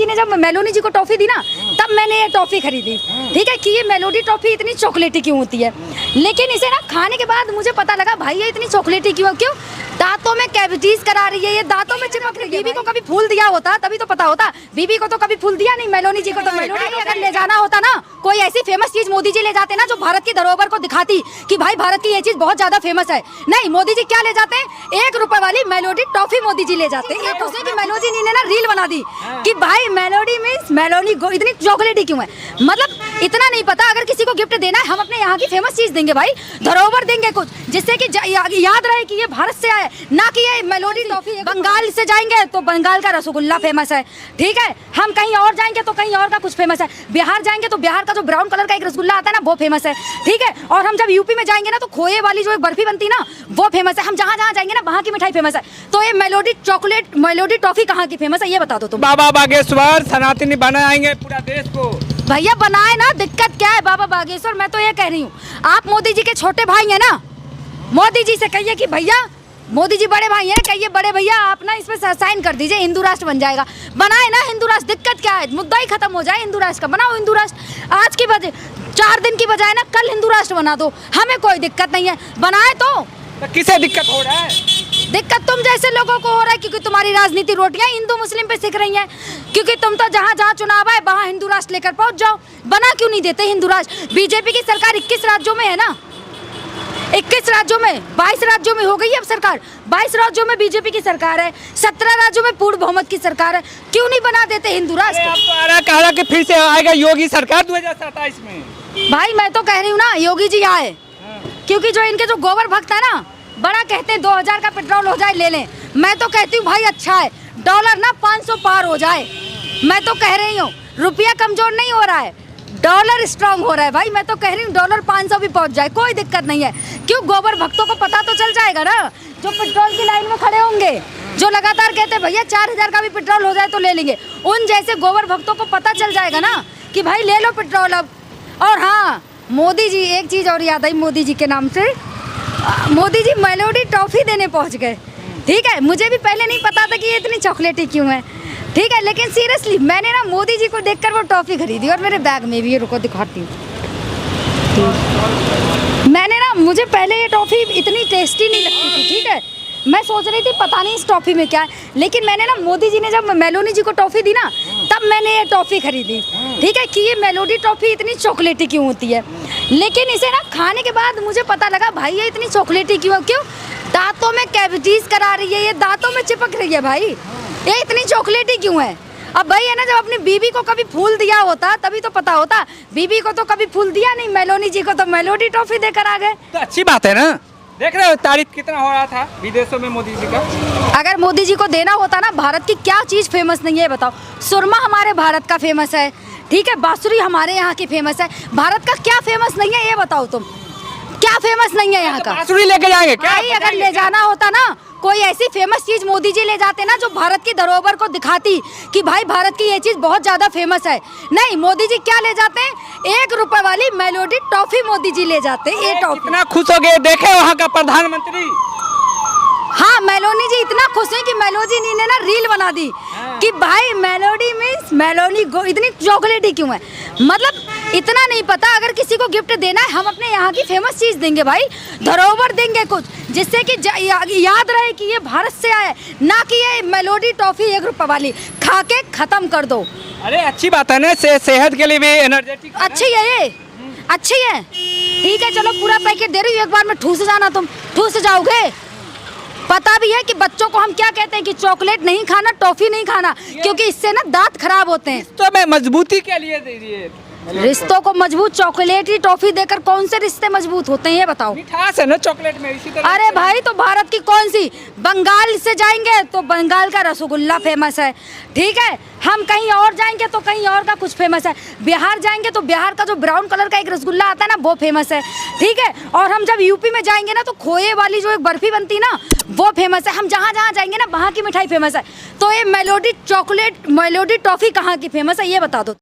ने जब मेलोडी जी को टॉफी दी ना तब मैंने ये टॉफी खरीदी, ठीक है, कि ये मेलोडी टॉफी इतनी चॉकलेटी क्यों होती है। लेकिन इसे ना खाने के बाद मुझे पता लगा भाई ये इतनी चॉकलेटी क्यों, दांतों में कैविटीज करा रही है, ये दांतों में चिपक रही है। बीबी को कभी फूल दिया होता तभी तो पता होता, बीबी को तो कभी फूल दिया नहीं, मेलोडी जी को तो मेलोडी अगर ले जाना होता ना, कोई ऐसी फेमस चीज मोदी जी ले जाते ना जो भारत की धरोहर को दिखाती कि भाई भारत की ये चीज बहुत ज्यादा फेमस है। नहीं, मोदी जी क्या ले जाते हैं, 1 रुपए वाली मेलोडी टॉफी मोदी जी ले जाते हैं। मेलोडी जी ने ना रील बना दी कि भाई मेलोडी मीन्स मेलोडी इतनी चॉकलेटी क्यों है। मतलब इतना नहीं पता, अगर किसी को गिफ्ट देना है हम अपने यहाँ की फेमस चीज देंगे भाई, धरोहर देंगे कुछ जिससे कि याद रहे कि ये भारत से आए, ना कि ये मेलोडी टॉफी। बंगाल से जाएंगे तो बंगाल का रसगुल्ला फेमस है, ठीक है, हम कहीं और जाएंगे तो कहीं और का कुछ फेमस है, बिहार जाएंगे तो बिहार का जो ब्राउन कलर का एक रसगुल्ला आता है ना वो फेमस है, ठीक है, और हम जब यूपी में जाएंगे ना तो खोए वाली जो एक बर्फी बनती है ना वो फेमस है। हम जहाँ जहाँ जाएंगे ना वहाँ की मिठाई फेमस है। तो ये मेलोडी चॉकलेट मेलोडी टॉफी कहाँ की फेमस है ये बता दो तुम। बाबा बागेश्वर सनातनी बनाएंगे पूरा देश को। भैया बनाए ना, दिक्कत क्या है बाबा बागेश्वर। मैं तो ये कह रही हूँ आप मोदी जी के छोटे भाई है ना, मोदी जी से कहिए कि भैया, मोदी जी बड़े भाई हैं, कहिए बड़े भैया आप ना इसमें साइन कर दीजिए, हिंदू राष्ट्र बन जाएगा। बनाए ना हिंदू राष्ट्र, दिक्कत क्या है, मुद्दा ही खत्म हो जाए हिंदू राष्ट्र का। बनाओ हिंदू राष्ट्र, आज की बजाय 4 दिन की बजाय ना कल हिंदू राष्ट्र बना दो, हमें कोई दिक्कत नहीं है। बनाए तो किसे दिक्कत हो रहा है? दिक्कत तुम जैसे लोगों को हो रहा है क्योंकि तुम्हारी राजनीति रोटियां हिंदू मुस्लिम पे सिक रही हैं, क्योंकि तुम तो जहाँ जहाँ चुनाव है वहाँ हिंदू राष्ट्र लेकर पहुँच जाओ। बना क्यों नहीं देते हिंदू राष्ट्र? बीजेपी की सरकार 21 राज्यों में है ना, 21 राज्यों में, 22 राज्यों में हो गई है अब सरकार, 22 राज्यों में बीजेपी की सरकार है, 17 राज्यों में पूर्ण बहुमत की सरकार है। क्यों नहीं बना देते हिंदू राष्ट्र? अब तो आ रहा कह रहा कि फिर से आएगा योगी सरकार 2027 में। भाई मैं तो कह रही हूँ ना योगी जी आए, क्योंकि जो इनके जो गोबर भक्त है ना बड़ा कहते हैं 2000 का पेट्रोल हो जाए ले लें। मैं तो कहती हूँ भाई अच्छा है डॉलर ना 500 पार हो जाए। मैं तो कह रही हूँ रुपया कमजोर नहीं हो रहा है, डॉलर स्ट्रांग हो रहा है। भाई मैं तो कह रही हूँ डॉलर 500 भी पहुँच जाए, कोई दिक्कत नहीं है। क्यों गोबर भक्तों को पता तो चल जाएगा ना, जो पेट्रोल की लाइन में खड़े होंगे, जो लगातार कहते हैं भैया 4000 का भी पेट्रोल हो जाए तो ले लेंगे, उन जैसे गोबर भक्तों को पता चल जाएगा ना कि भाई ले लो पेट्रोल अब। और हाँ मोदी जी, एक चीज़ और याद आई मोदी जी के नाम से, मोदी जी मेलोडी टॉफी देने पहुंच गए, ठीक है। मुझे भी पहले नहीं पता था कि ये इतनी चॉकलेटी क्यों है, ठीक है, लेकिन सीरियसली मैंने ना मोदी जी को देखकर वो टॉफी खरीदी और मेरे बैग में भी, ये रुको दिखाती हूँ। मैंने ना, मुझे पहले ये टॉफी इतनी टेस्टी नहीं लगती थी, ठीक है, मैं सोच रही थी पता नहीं इस टॉफी में क्या है, लेकिन मैंने ना मोदी जी ने जब मेलोडी जी को टॉफी दी ना तब मैंने ये टॉफी खरीदी, ठीक है, कि ये मेलोडी टॉफी इतनी चॉकलेटी क्यों होती है। लेकिन इसे ना खाने के बाद मुझे पता लगा भाई ये इतनी चॉकलेटी क्यों, दांतों में कैविटीज करा रही है, ये दांतों में चिपक रही है भाई, ये इतनी चॉकलेटी क्यों है। अब भाई है ना, जब अपनी बीबी को कभी फूल दिया होता तभी तो पता होता, बीबी को तो कभी फूल दिया नहीं, मेलोडी जी को तो मेलोडी टॉफी देकर आ गए। तो अच्छी बात है ना, देख रहे हो तारीफ कितना हो रहा था विदेशों में मोदी जी का। अगर मोदी जी को देना होता ना, भारत की क्या चीज़ फेमस नहीं है बताओ। सुरमा हमारे भारत का फेमस है, ठीक है, बांसुरी हमारे यहाँ की फेमस है, भारत का क्या फेमस नहीं है ये बताओ तुम, क्या फेमस नहीं है यहाँ का? बांसुरी लेके जाएंगे क्या? भाई अगर ले जाना होता ना, कोई ऐसी फेमस चीज मोदी जी ले जाते ना जो भारत की धरोहर को दिखाती कि भाई भारत की ये चीज बहुत ज्यादा फेमस है। नहीं, मोदी जी क्या ले जाते हैं, 1 रुपए वाली मेलोडी टॉफी मोदी जी ले जाते हैं। ये टॉफी कितना खुश हो गए, देखे वहाँ का प्रधानमंत्री। हाँ मेलोडी जी इतना खुश है कि मेलोडी जी ने ना रील बना दी कि भाई मेलोडी मीन्स मेलोडी इतनी चॉकलेटी क्यों है। मतलब इतना नहीं पता, अगर किसी को गिफ्ट देना है हम अपने यहाँ की फेमस चीज देंगे भाई, धरोहर देंगे कुछ जिससे कि याद रहे कि ये भारत से आए, ना कि ये मेलोडी टॉफी 1 रुपए वाली खा के खत्म कर दो। अरे अच्छी बात है ना, सेहत के लिए भी एनर्जेटिक अच्छी है ये, अच्छी है, ठीक है, चलो पूरा पैकेट दे रही हूँ, एक बार में ठूस जाना, तुम ठूस जाओगे। पता भी है कि बच्चों को हम क्या कहते हैं कि चॉकलेट नहीं खाना, टॉफी नहीं खाना, क्योंकि इससे ना दांत खराब होते हैं। तो मैं मजबूती के लिए दे दिए रिश्तों को मजबूत चॉकलेट ही टॉफी देकर कौन से रिश्ते मजबूत होते हैं ये बताओ। मिठास है ना चॉकलेट में, इसी तरह। अरे भाई तो भारत की कौन सी, बंगाल से जाएंगे तो बंगाल का रसगुल्ला फेमस है, ठीक है, हम कहीं और जाएंगे तो कहीं और का कुछ फेमस है, बिहार जाएंगे तो बिहार का जो ब्राउन कलर का एक रसगुल्ला आता है ना वो फेमस है, ठीक है, और हम जब यूपी में जाएंगे ना तो खोए वाली जो एक बर्फी बनती है ना वो फेमस है। हम जहाँ जहाँ जाएंगे ना वहाँ की मिठाई फेमस है। तो ये मेलोडी चॉकलेट मेलोडी टॉफी कहाँ की फेमस है ये बता दो।